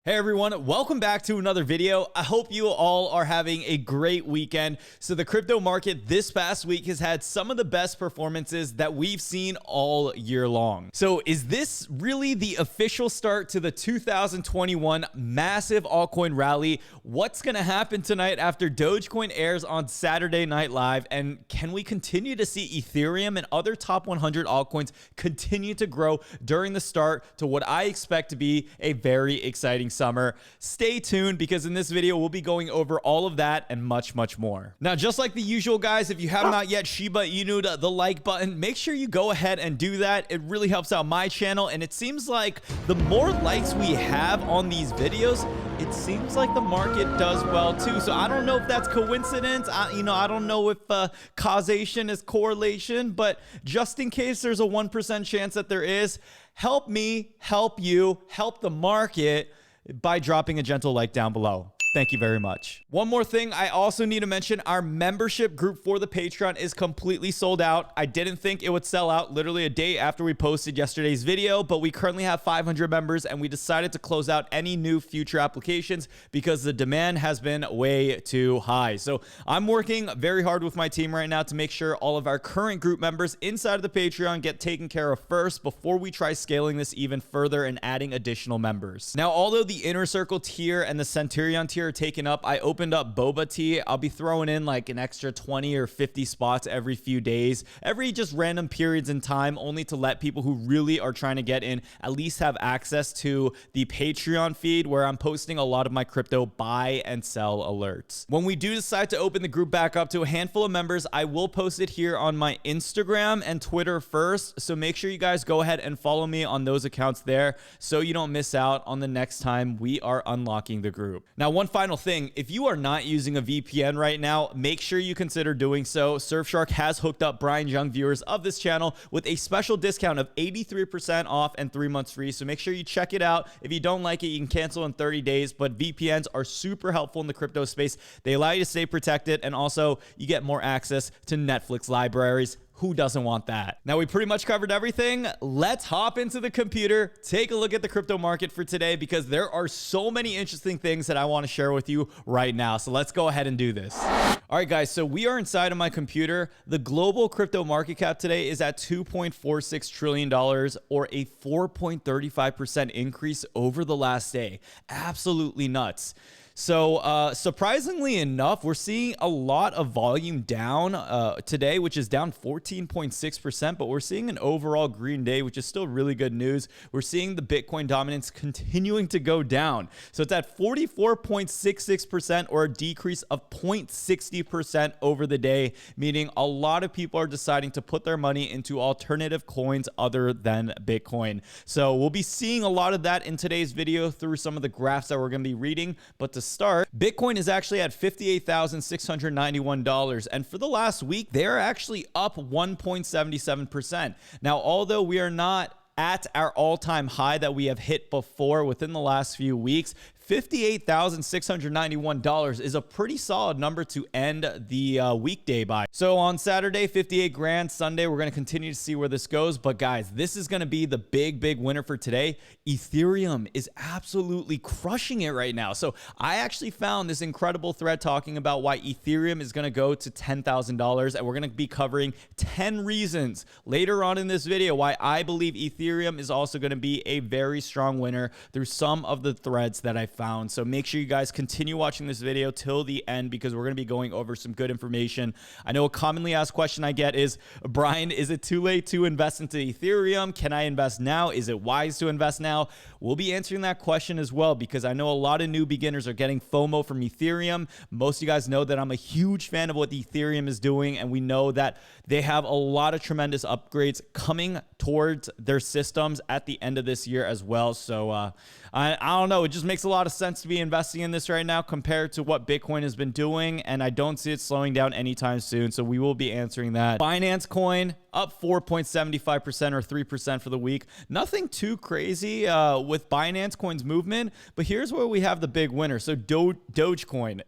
Hey everyone, welcome back to another video. I hope you all are having a great weekend. So the crypto market this past week has had some of the best performances that we've seen all year long. So is this really the official start to the 2021 massive altcoin rally? What's going to happen tonight after Dogecoin airs on Saturday Night Live? And can we continue to see Ethereum and other top 100 altcoins continue to grow during the start to what I expect to be a very exciting summer? Stay tuned, because in this video we'll be going over all of that and much more. Now, just like the usual, guys, if you have not yet Shiba Inu'd the like button, make sure you go ahead and do that. It really helps out my channel, and it seems like the more likes we have on these videos, it seems like the market does well too. So I don't know if that's coincidence. I don't know if causation is correlation, but just in case there's a 1% chance that there is, help me, help you, help the market by dropping a gentle like down below. Thank you very much. One more thing I also need to mention, our membership group for the Patreon is completely sold out. I didn't think it would sell out literally a day after we posted yesterday's video, but we currently have 500 members and we decided to close out any new future applications because the demand has been way too high. So I'm working very hard with my team right now to make sure all of our current group members inside of the Patreon get taken care of first before we try scaling this even further and adding additional members. Now, although the Inner Circle tier and the Centurion tier are taken up, I opened up Boba Tea. I'll be throwing in like an extra 20 or 50 spots every few days, every just random periods in time, only to let people who really are trying to get in at least have access to the Patreon feed, where I'm posting a lot of my crypto buy and sell alerts. When we do decide to open the group back up to a handful of members, I will post it here on my Instagram and Twitter first, so make sure you guys go ahead and follow me on those accounts there so you don't miss out on the next time we are unlocking the group. Now, one final thing, if you are not using a VPN right now, make sure you consider doing so. Surfshark has hooked up Brian Young viewers of this channel with a special discount of 83% off and 3 months free. So make sure you check it out. If you don't like it, you can cancel in 30 days, but VPNs are super helpful in the crypto space. They allow you to stay protected, and also you get more access to Netflix libraries. Who doesn't want that? Now, we pretty much covered everything. Let's hop into the computer, take a look at the crypto market for today, because there are so many interesting things that I want to share with you right now. So let's go ahead and do this. All right, guys, so we are inside of my computer. The global crypto market cap today is at $2.46 trillion, or a 4.35% increase over the last day. Absolutely nuts. So surprisingly enough, we're seeing a lot of volume down today, which is down 14.6%, but we're seeing an overall green day, which is still really good news. We're seeing the Bitcoin dominance continuing to go down. So it's at 44.66%, or a decrease of 0.60% over the day, meaning a lot of people are deciding to put their money into alternative coins other than Bitcoin. So we'll be seeing a lot of that in today's video through some of the graphs that we're going to be reading. But to start, Bitcoin is actually at $58,691, and for the last week they are actually up 1.77%. Now, although we are not at our all-time high that we have hit before within the last few weeks, $58,691 is a pretty solid number to end the weekday by. So on Saturday, 58 grand. Sunday, we're going to continue to see where this goes. But guys, this is going to be the big winner for today. Ethereum is absolutely crushing it right now. So I actually found this incredible thread talking about why Ethereum is going to go to $10,000. And we're going to be covering 10 reasons later on in this video why I believe Ethereum is also going to be a very strong winner through some of the threads that I found. So make sure you guys continue watching this video till the end, because we're going to be going over some good information. I know a commonly asked question I get is, Brian, is it too late to invest into Ethereum? Can I invest now? Is it wise to invest now? We'll be answering that question as well, because I know a lot of new beginners are getting FOMO from Ethereum. Most of you guys know that I'm a huge fan of what Ethereum is doing, and we know that they have a lot of tremendous upgrades coming towards their systems at the end of this year as well. So I don't know, it just makes a lot of sense to be investing in this right now compared to what Bitcoin has been doing, and I don't see it slowing down anytime soon. So we will be answering that. Binance Coin, up 4.75% or 3% for the week. Nothing too crazy with Binance Coin's movement, but here's where we have the big winner. So Dogecoin.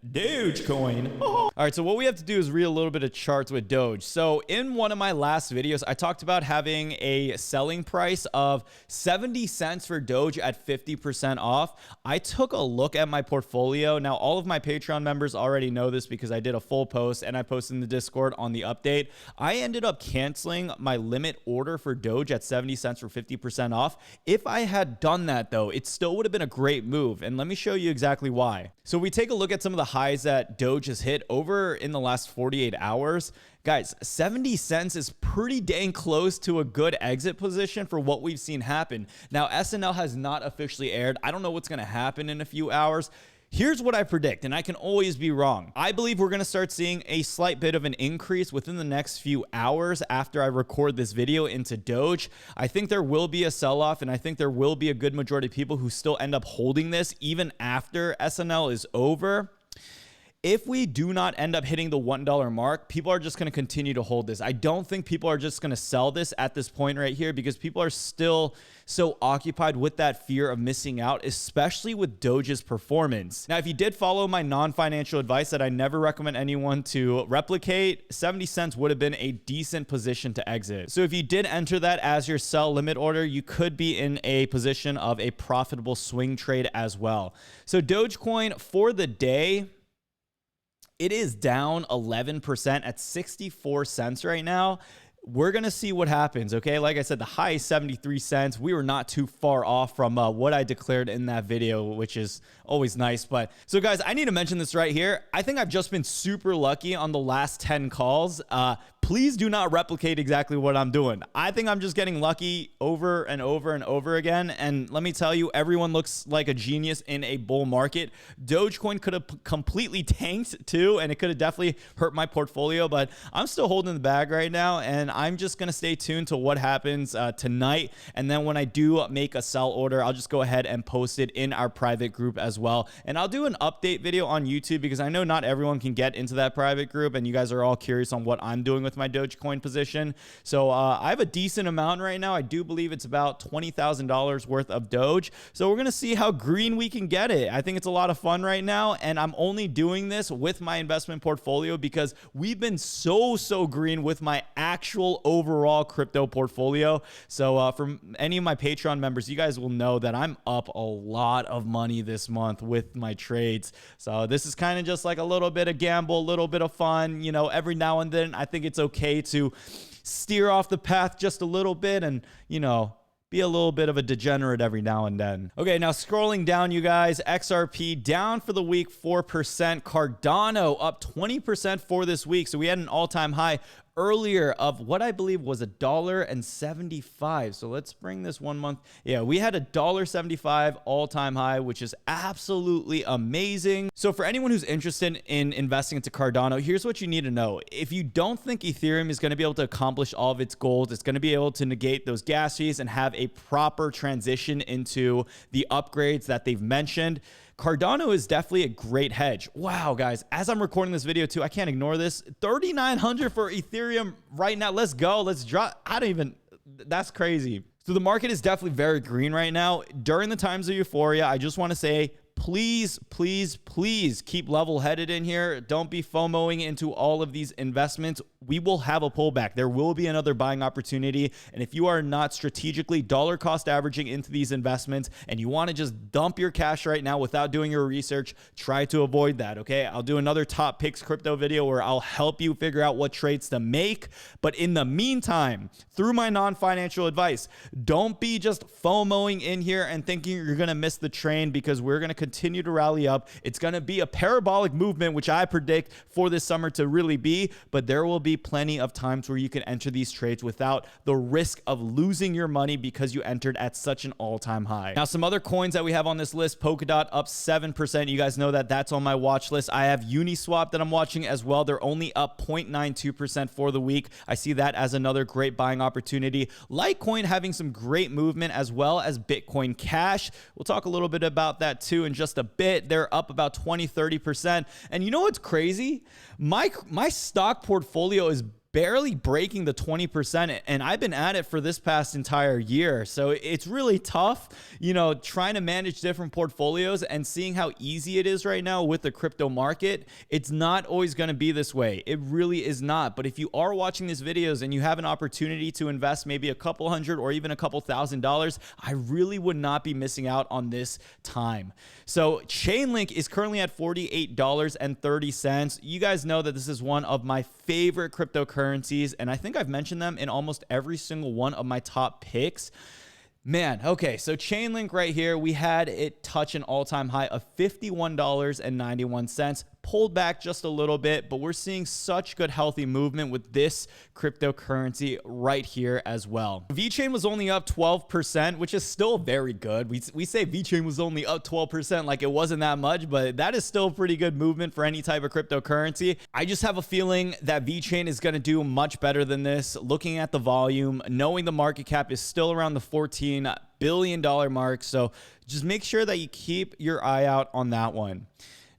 All right, so what we have to do is read a little bit of charts with Doge. So in one of my last videos, I talked about having a selling price of 70 cents for Doge at 50% off. I took a look at my portfolio. Now, all of my Patreon members already know this because I did a full post and I posted in the Discord on the update. I ended up canceling my limit order for Doge at 70 cents for 50% off. If I had done that though, it still would have been a great move. And let me show you exactly why. So we take a look at some of the highs that Doge has hit over in the last 48 hours. Guys, 70 cents is pretty dang close to a good exit position for what we've seen happen. Now, SNL has not officially aired. I don't know what's going to happen in a few hours. Here's what I predict, and I can always be wrong. I believe we're going to start seeing a slight bit of an increase within the next few hours after I record this video into Doge. I think there will be a sell-off, and I think there will be a good majority of people who still end up holding this even after SNL is over. If we do not end up hitting the $1 mark, people are just going to continue to hold this. I don't think people are just going to sell this at this point right here because people are still so occupied with that fear of missing out, especially with Doge's performance. Now, if you did follow my non-financial advice that I never recommend anyone to replicate, 70 cents would have been a decent position to exit. So if you did enter that as your sell limit order, you could be in a position of a profitable swing trade as well. So Dogecoin for the day, it is down 11% at 64 cents right now. We're going to see what happens, okay? Like I said, the high is 73 cents. We were not too far off from what I declared in that video, which is always nice. But so guys, I need to mention this right here. I think I've just been super lucky on the last 10 calls. Please do not replicate exactly what I'm doing. I think I'm just getting lucky over and over and over again. And let me tell you, everyone looks like a genius in a bull market. Dogecoin could have completely tanked too, and it could have definitely hurt my portfolio, but I'm still holding the bag right now. And I'm just going to stay tuned to what happens tonight. And then when I do make a sell order, I'll just go ahead and post it in our private group as well. And I'll do an update video on YouTube because I know not everyone can get into that private group, and you guys are all curious on what I'm doing with my Dogecoin position. So I have a decent amount right now. I do believe it's about $20,000 worth of Doge. So we're going to see how green we can get it. I think it's a lot of fun right now. And I'm only doing this with my investment portfolio because we've been so green with my actual overall crypto portfolio. So for any of my Patreon members, you guys will know that I'm up a lot of money this month with my trades. So this is kind of just like a little bit of gamble, a little bit of fun. You know, every now and then I think it's okay to steer off the path just a little bit and, you know, be a little bit of a degenerate every now and then. Okay, now scrolling down, you guys, XRP down for the week 4%. Cardano up 20% for this week. So we had an all-time high earlier of what I believe was $1.75. So let's bring this 1 month. Yeah, we had $1.75 all-time high, which is absolutely amazing. So for anyone who's interested in investing into Cardano, here's what you need to know. If you don't think Ethereum is going to be able to accomplish all of its goals, it's going to be able to negate those gas fees and have a proper transition into the upgrades that they've mentioned, Cardano is definitely a great hedge. Wow, guys, as I'm recording this video too, I can't ignore this. 3,900 for Ethereum right now. Let's go. Let's drop. That's crazy. So the market is definitely very green right now. During the times of euphoria, I just want to say, please keep level-headed in here. Don't be FOMOing into all of these investments. We will have a pullback. There will be another buying opportunity. And if you are not strategically dollar cost averaging into these investments and you want to just dump your cash right now without doing your research, try to avoid that, okay? I'll do another top picks crypto video where I'll help you figure out what trades to make. But in the meantime, through my non-financial advice, don't be just FOMOing in here and thinking you're going to miss the train, because we're going to continue to rally up. It's going to be a parabolic movement, which I predict for this summer to really be, but there will be plenty of times where you can enter these trades without the risk of losing your money because you entered at such an all-time high. Now, some other coins that we have on this list, Polkadot up 7%. You guys know that that's on my watch list. I have Uniswap that I'm watching as well. They're only up 0.92% for the week. I see that as another great buying opportunity. Litecoin having some great movement, as well as Bitcoin Cash. We'll talk a little bit about that too in just a bit. They're up about 20-30%. And you know what's crazy? My stock portfolio is barely breaking the 20%, and I've been at it for this past entire year. So it's really tough, you know, trying to manage different portfolios and seeing how easy it is right now with the crypto market. It's not always going to be this way. It really is not. But if you are watching these videos and you have an opportunity to invest maybe a couple hundred or even a couple $1,000s, I really would not be missing out on this time. So Chainlink is currently at $48.30. You guys know that this is one of my favorite cryptocurrencies, and I think I've mentioned them in almost every single one of my top picks. Man, okay, so Chainlink right here, we had it touch an all-time high of $51.91. Pulled back just a little bit, but we're seeing such good healthy movement with this cryptocurrency right here as well. VeChain was only up 12%, which is still very good. We say VeChain was only up 12% like it wasn't that much, but that is still pretty good movement for any type of cryptocurrency. I just have a feeling that VeChain is going to do much better than this. Looking at the volume, knowing the market cap is still around the $14 billion mark. So just make sure that you keep your eye out on that one.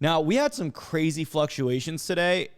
Now, we had some crazy fluctuations today.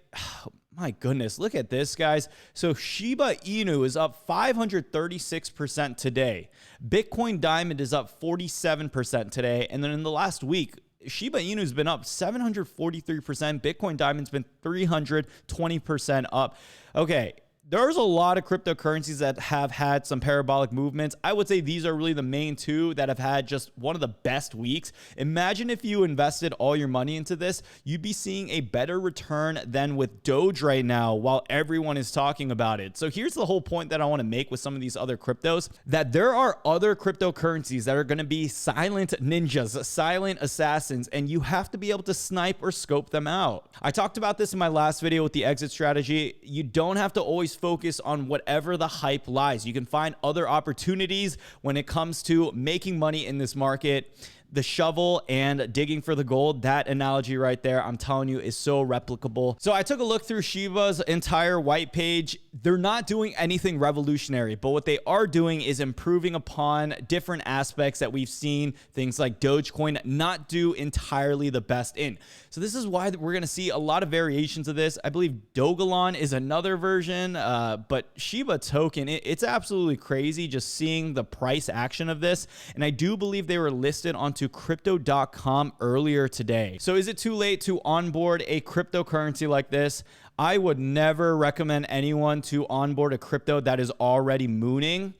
My goodness, look at this, guys. So Shiba Inu is up 536% today. Bitcoin Diamond is up 47% today. And then in the last week, Shiba Inu has been up 743%. Bitcoin Diamond's been 320% up. Okay. There's a lot of cryptocurrencies that have had some parabolic movements. I would say these are really the main two that have had just one of the best weeks. Imagine if you invested all your money into this, you'd be seeing a better return than with Doge right now while everyone is talking about it. So here's the whole point that I want to make with some of these other cryptos, that there are other cryptocurrencies that are going to be silent ninjas, silent assassins, and you have to be able to snipe or scope them out. I talked about this in my last video with the exit strategy. You don't have to always focus on whatever the hype lies. You can find other opportunities when it comes to making money in this market. The shovel and digging for the gold, that analogy right there, I'm telling you, is so replicable. So I took a look through Shiba's entire white page. They're not doing anything revolutionary, but what they are doing is improving upon different aspects that we've seen things like Dogecoin not do entirely the best in. So this is why we're going to see a lot of variations of this. I believe Dogelon is another version, but Shiba token, it's absolutely crazy just seeing the price action of this. And I do believe they were listed on crypto.com earlier today. So is it too late to onboard a cryptocurrency like this? I would never recommend anyone to onboard a crypto that is already mooning.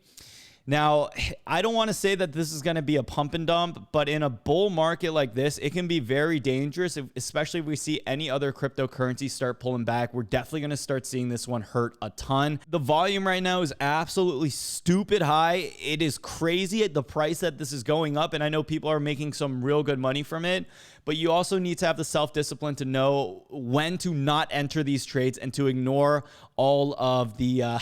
Now, I don't want to say that this is going to be a pump and dump, but in a bull market like this, it can be very dangerous, especially if we see any other cryptocurrency start pulling back. We're definitely going to start seeing this one hurt a ton. The volume right now is absolutely stupid high. It is crazy at the price that this is going up, and I know people are making some real good money from it, but you also need to have the self-discipline to know when to not enter these trades and to ignore all of the, I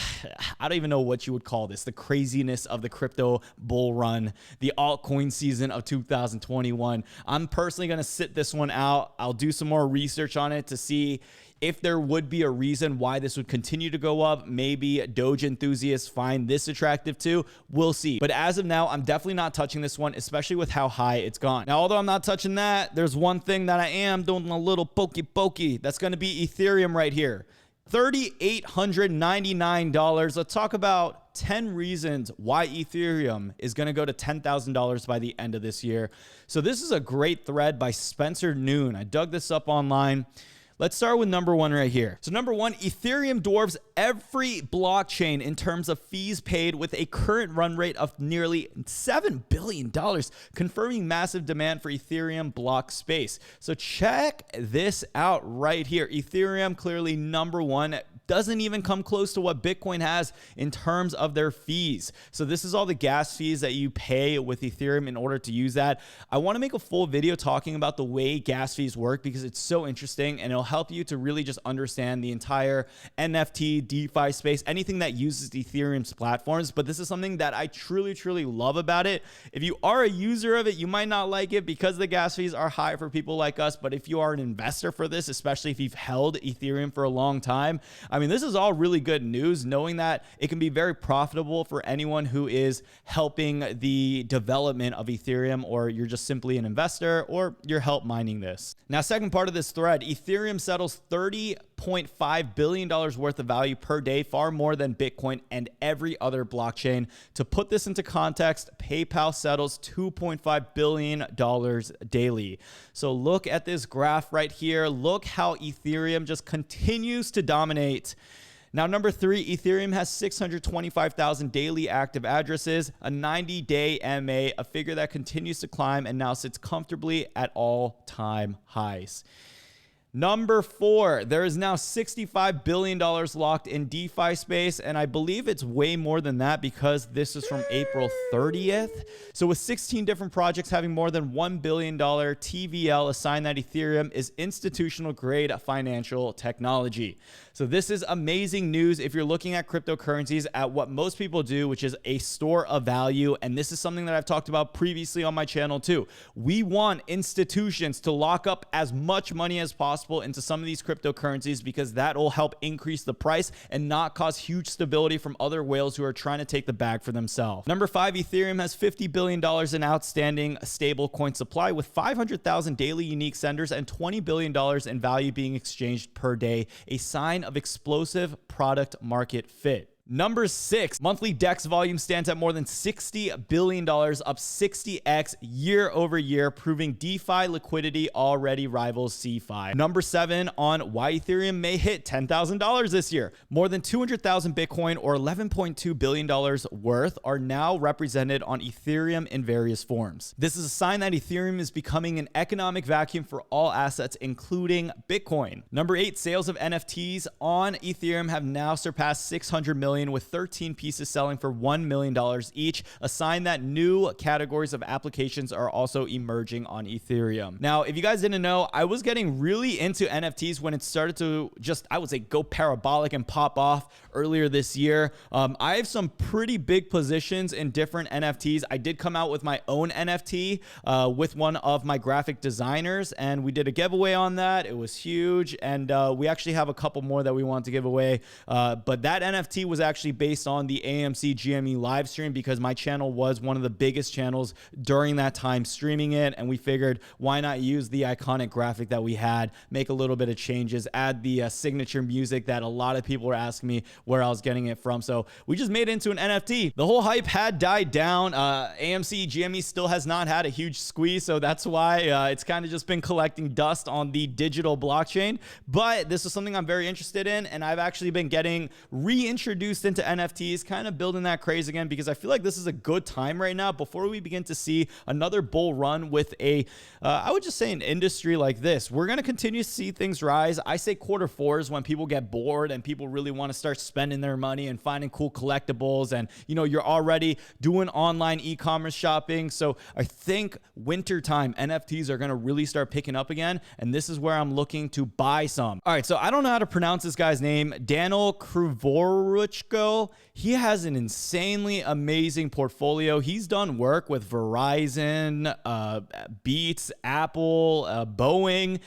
don't even know what you would call this, the craziness of the crypto bull run, the altcoin season of 2021. I'm personally going to sit this one out. I'll do some more research on it to see if there would be a reason why this would continue to go up. Maybe Doge enthusiasts find this attractive too. We'll see. But as of now, I'm definitely not touching this one, especially with how high it's gone. Now, although I'm not touching that, there's one thing that I am doing a little pokey. That's going to be Ethereum right here. $3,899. Let's talk about 10 reasons why Ethereum is going to go to $10,000 by the end of this year. So this is a great thread by Spencer Noon. I dug this up online. Let's start with number one right here. So number one, Ethereum dwarfs every blockchain in terms of fees paid with a current run rate of nearly $7 billion, confirming massive demand for Ethereum block space. So check this out right here. Ethereum clearly number one. Doesn't even come close to what Bitcoin has in terms of their fees. So this is all the gas fees that you pay with Ethereum in order to use that. I want to make a full video talking about the way gas fees work because it's so interesting and it'll help you to really just understand the entire NFT, DeFi space, anything that uses Ethereum's platforms. But this is something that I truly love about it. If you are a user of it, you might not like it because the gas fees are high for people like us. But if you are an investor for this, especially if you've held Ethereum for a long time, I mean, this is all really good news, knowing that it can be very profitable for anyone who is helping the development of Ethereum, or you're just simply an investor, or you're help mining this. Now, second part of this thread, Ethereum settles 30 $3.5 billion worth of value per day, far more than Bitcoin and every other blockchain. To put this into context, PayPal settles $2.5 billion daily. So look at this graph right here. Look how Ethereum just continues to dominate. Now, number 3, Ethereum has 625,000 daily active addresses, a 90-day MA, a figure that continues to climb and now sits comfortably at all-time highs. Number 4, there is now $65 billion locked in DeFi space, and I believe it's way more than that because this is from April 30th. So with 16 different projects having more than $1 billion TVL, a sign that Ethereum is institutional grade financial technology. So this is amazing news if you're looking at cryptocurrencies at what most people do, which is a store of value. And this is something that I've talked about previously on my channel too. We want institutions to lock up as much money as possible into some of these cryptocurrencies because that will help increase the price and not cause huge stability from other whales who are trying to take the bag for themselves. Number 5, Ethereum has $50 billion in outstanding stablecoin supply with 500,000 daily unique senders and $20 billion in value being exchanged per day, a sign of explosive product market fit. Number 6, monthly DEX volume stands at more than $60 billion, up 60x year over year, proving DeFi liquidity already rivals CeFi. Number 7 on why Ethereum may hit $10,000 this year. More than 200,000 Bitcoin or $11.2 billion worth are now represented on Ethereum in various forms. This is a sign that Ethereum is becoming an economic vacuum for all assets, including Bitcoin. Number 8, sales of NFTs on Ethereum have now surpassed 600 million, with 13 pieces selling for $1 million each, a sign that new categories of applications are also emerging on Ethereum. Now, if you guys didn't know, I was getting really into NFTs when it started to just, I would say, go parabolic and pop off earlier this year. I have some pretty big positions in different NFTs. I did come out with my own NFT with one of my graphic designers, and we did a giveaway on that. It was huge, and we actually have a couple more that we want to give away, but that NFT was actually based on the AMC GME live stream because my channel was one of the biggest channels during that time streaming it, and we figured why not use the iconic graphic that we had, make a little bit of changes, add the signature music that a lot of people were asking me where I was getting it from. So we just made it into an NFT. The whole hype had died down. AMC GME still has not had a huge squeeze, so that's why it's kind of just been collecting dust on the digital blockchain. But this is something I'm very interested in, and I've actually been getting reintroduced into NFTs, kind of building that craze again, because I feel like this is a good time right now before we begin to see another bull run with I would just say an industry like this. We're going to continue to see things rise. I say Q4 is when people get bored and people really want to start spending their money and finding cool collectibles, and you're already doing online e-commerce shopping. So I think wintertime NFTs are going to really start picking up again, and this is where I'm looking to buy some. All right, so I don't know how to pronounce this guy's name, Daniel Kruvoruchko. He has an insanely amazing portfolio. He's done work with Verizon, Beats, Apple, Boeing.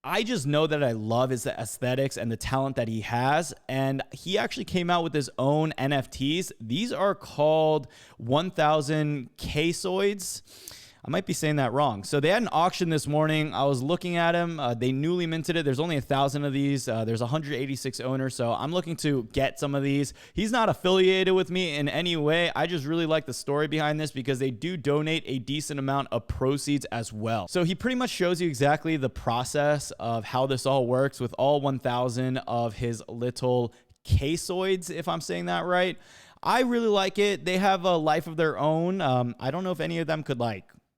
I just know that I love his aesthetics and the talent that he has. And he actually came out with his own NFTs. These are called 1000 Casoids. I might be saying that wrong. So they had an auction this morning. I was looking at them. They newly minted it. There's only 1,000 of these. There's 186 owners. So I'm looking to get some of these. He's not affiliated with me in any way. I just really like the story behind this because they do donate a decent amount of proceeds as well. So he pretty much shows you exactly the process of how this all works with all 1,000 of his little casoids, if I'm saying that right. I really like it. They have a life of their own. I don't know if any of them could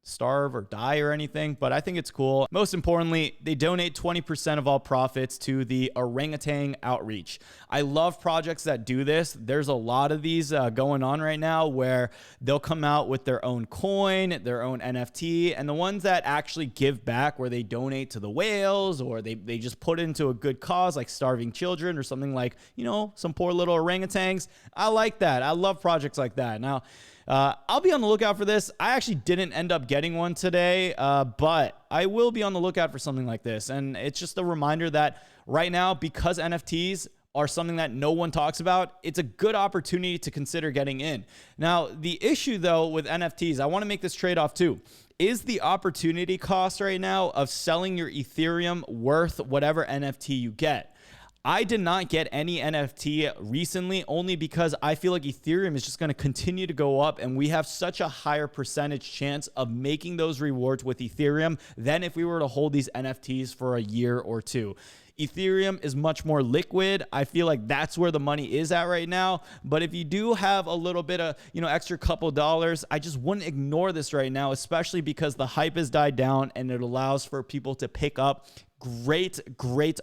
starve or die or anything, but I think it's cool. Most importantly, they donate 20% of all profits to the orangutan outreach. I love projects that do this. There's a lot of these going on right now where they'll come out with their own coin, their own NFT, and the ones that actually give back where they donate to the whales or they just put it into a good cause like starving children or something like, some poor little orangutans. I like that. I love projects like that. Now, I'll be on the lookout for this. I actually didn't end up getting one today, but I will be on the lookout for something like this. And it's just a reminder that right now, because NFTs are something that no one talks about, it's a good opportunity to consider getting in. Now, the issue though with NFTs, I want to make this trade-off too. Is the opportunity cost right now of selling your Ethereum worth whatever NFT you get? I did not get any NFT recently only because I feel like Ethereum is just going to continue to go up, and we have such a higher percentage chance of making those rewards with Ethereum than if we were to hold these NFTs for a year or two. Ethereum is much more liquid. I feel like that's where the money is at right now. But if you do have a little bit of, extra couple dollars, I just wouldn't ignore this right now, especially because the hype has died down and it allows for people to pick up great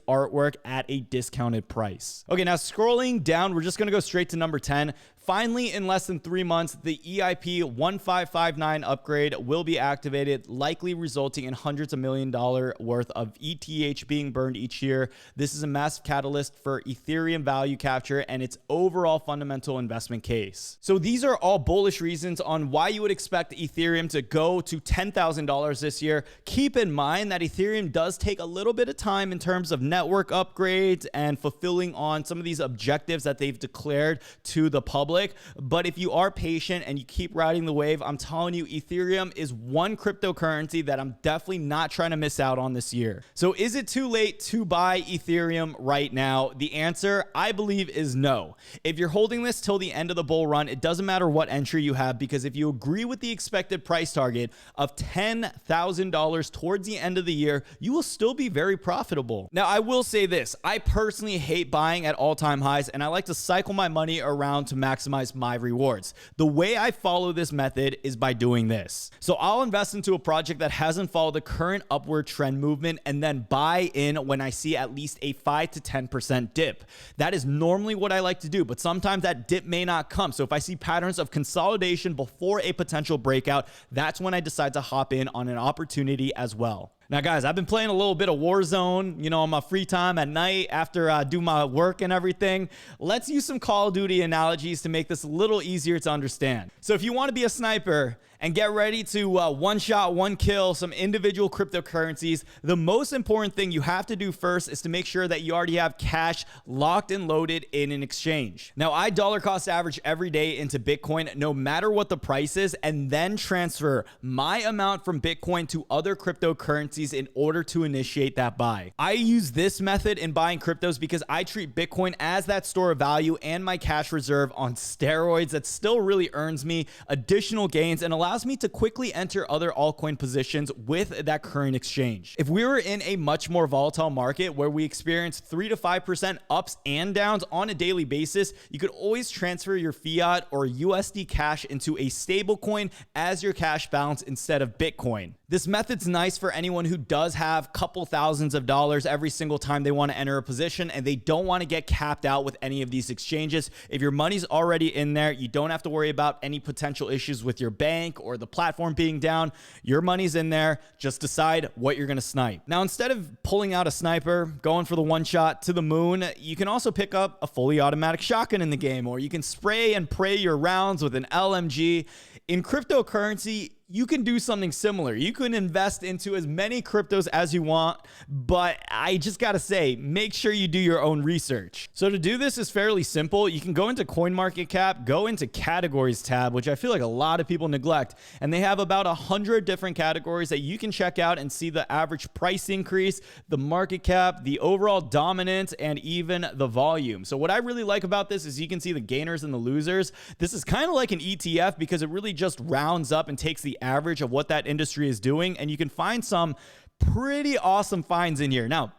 artwork at a discounted price. Okay, now scrolling down, we're just going to go straight to number 10. Finally, in less than 3 months, the EIP 1559 upgrade will be activated, likely resulting in hundreds of $millions worth of ETH being burned each year. This is a massive catalyst for Ethereum value capture and its overall fundamental investment case. So these are all bullish reasons on why you would expect Ethereum to go to $10,000 this year. Keep in mind that Ethereum does take a little bit of time in terms of network upgrades and fulfilling on some of these objectives that they've declared to the public. But if you are patient and you keep riding the wave, I'm telling you, Ethereum is one cryptocurrency that I'm definitely not trying to miss out on this year. So is it too late to buy Ethereum right now? The answer, I believe, is no. If you're holding this till the end of the bull run, it doesn't matter what entry you have, because if you agree with the expected price target of $10,000 towards the end of the year, you will still be very profitable. Now, I will say this. I personally hate buying at all-time highs, and I like to cycle my money around to maximize my rewards. The way I follow this method is by doing this. So I'll invest into a project that hasn't followed the current upward trend movement and then buy in when I see at least a 5 to 10% dip. That is normally what I like to do, but sometimes that dip may not come. So if I see patterns of consolidation before a potential breakout, that's when I decide to hop in on an opportunity as well. Now, guys, I've been playing a little bit of Warzone, on my free time at night after I do my work and everything. Let's use some Call of Duty analogies to make this a little easier to understand. So if you want to be a sniper and get ready to one shot, one kill some individual cryptocurrencies, the most important thing you have to do first is to make sure that you already have cash locked and loaded in an exchange. Now, I dollar cost average every day into Bitcoin, no matter what the price is, and then transfer my amount from Bitcoin to other cryptocurrencies in order to initiate that buy. I use this method in buying cryptos because I treat Bitcoin as that store of value and my cash reserve on steroids that still really earns me additional gains and allows me to quickly enter other altcoin positions with that current exchange. If we were in a much more volatile market where we experience 3 to 5% ups and downs on a daily basis, you could always transfer your fiat or USD cash into a stable coin as your cash balance instead of Bitcoin. This method's nice for anyone who does have a couple thousands of dollars every single time they want to enter a position and they don't want to get capped out with any of these exchanges. If your money's already in there, you don't have to worry about any potential issues with your bank or the platform being down. Your money's in there. Just decide what you're going to snipe. Now, instead of pulling out a sniper, going for the one shot to the moon, you can also pick up a fully automatic shotgun in the game, or you can spray and pray your rounds with an LMG. In cryptocurrency, you can do something similar. You can invest into as many cryptos as you want, but I just gotta say, make sure you do your own research. So to do this is fairly simple. You can go into CoinMarketCap, go into Categories tab, which I feel like a lot of people neglect, and they have about 100 different categories that you can check out and see the average price increase, the market cap, the overall dominance, and even the volume. So what I really like about this is you can see the gainers and the losers. This is kind of like an ETF because it really just rounds up and takes the average of what that industry is doing, and you can find some pretty awesome finds in here. Now,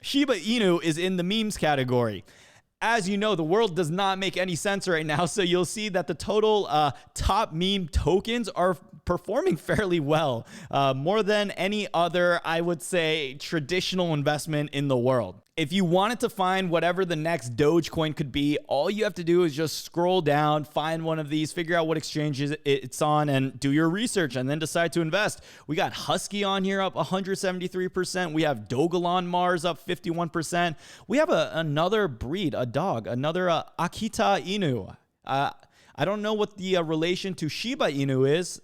Shiba Inu is in the memes category. As you know, the world does not make any sense right now, so you'll see that the total top meme tokens are performing fairly well, more than any other, I would say, traditional investment in the world. If you wanted to find whatever the next Dogecoin could be, all you have to do is just scroll down, find one of these, figure out what exchanges it's on, and do your research, and then decide to invest. We got Husky on here up 173%. We have Dogelon Mars up 51%. We have another breed, a dog, another Akita Inu. I don't know what the relation to Shiba Inu is,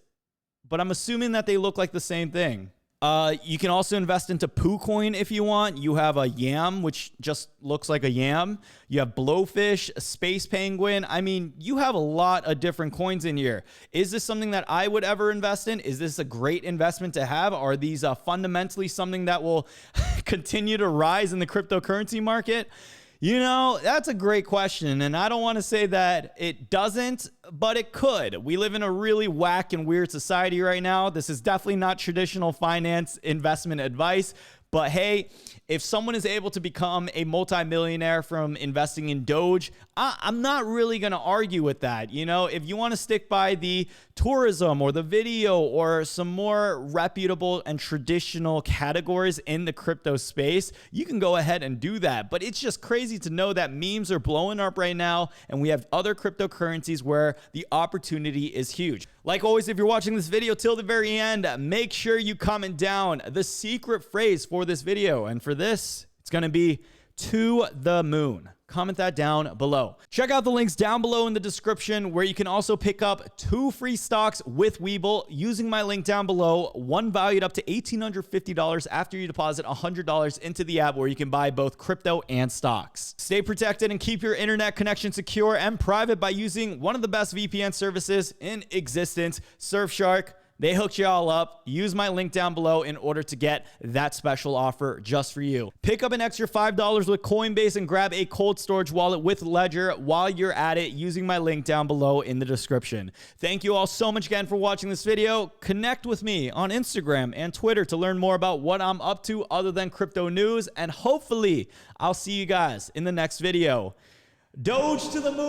but I'm assuming that they look like the same thing. You can also invest into PooCoin if you want. You have a yam, which just looks like a yam. You have Blowfish, Space Penguin. I mean, you have a lot of different coins in here. Is this something that I would ever invest in? Is this a great investment to have? Are these fundamentally something that will continue to rise in the cryptocurrency market? You know, that's a great question, and I don't want to say that it doesn't, but it could. We live in a really whack and weird society right now. This is definitely not traditional finance investment advice, but hey, if someone is able to become a multimillionaire from investing in Doge, I'm not really going to argue with that. You know, if you want to stick by the tourism or the video or some more reputable and traditional categories in the crypto space, you can go ahead and do that. But it's just crazy to know that memes are blowing up right now, and we have other cryptocurrencies where the opportunity is huge. Like always, if you're watching this video till the very end, make sure you comment down the secret phrase for this video. And for this, it's going to be "to the moon." Comment that down below. Check out the links down below in the description where you can also pick up 2 free stocks with Webull using my link down below, one valued up to $1,850 after you deposit $100 into the app, where you can buy both crypto and stocks. Stay protected and keep your internet connection secure and private by using one of the best VPN services in existence, Surfshark. They hooked you all up. Use my link down below in order to get that special offer just for you. Pick up an extra $5 with Coinbase and grab a cold storage wallet with Ledger while you're at it using my link down below in the description. Thank you all so much again for watching this video. Connect with me on Instagram and Twitter to learn more about what I'm up to other than crypto news, and hopefully I'll see you guys in the next video. Doge to the moon.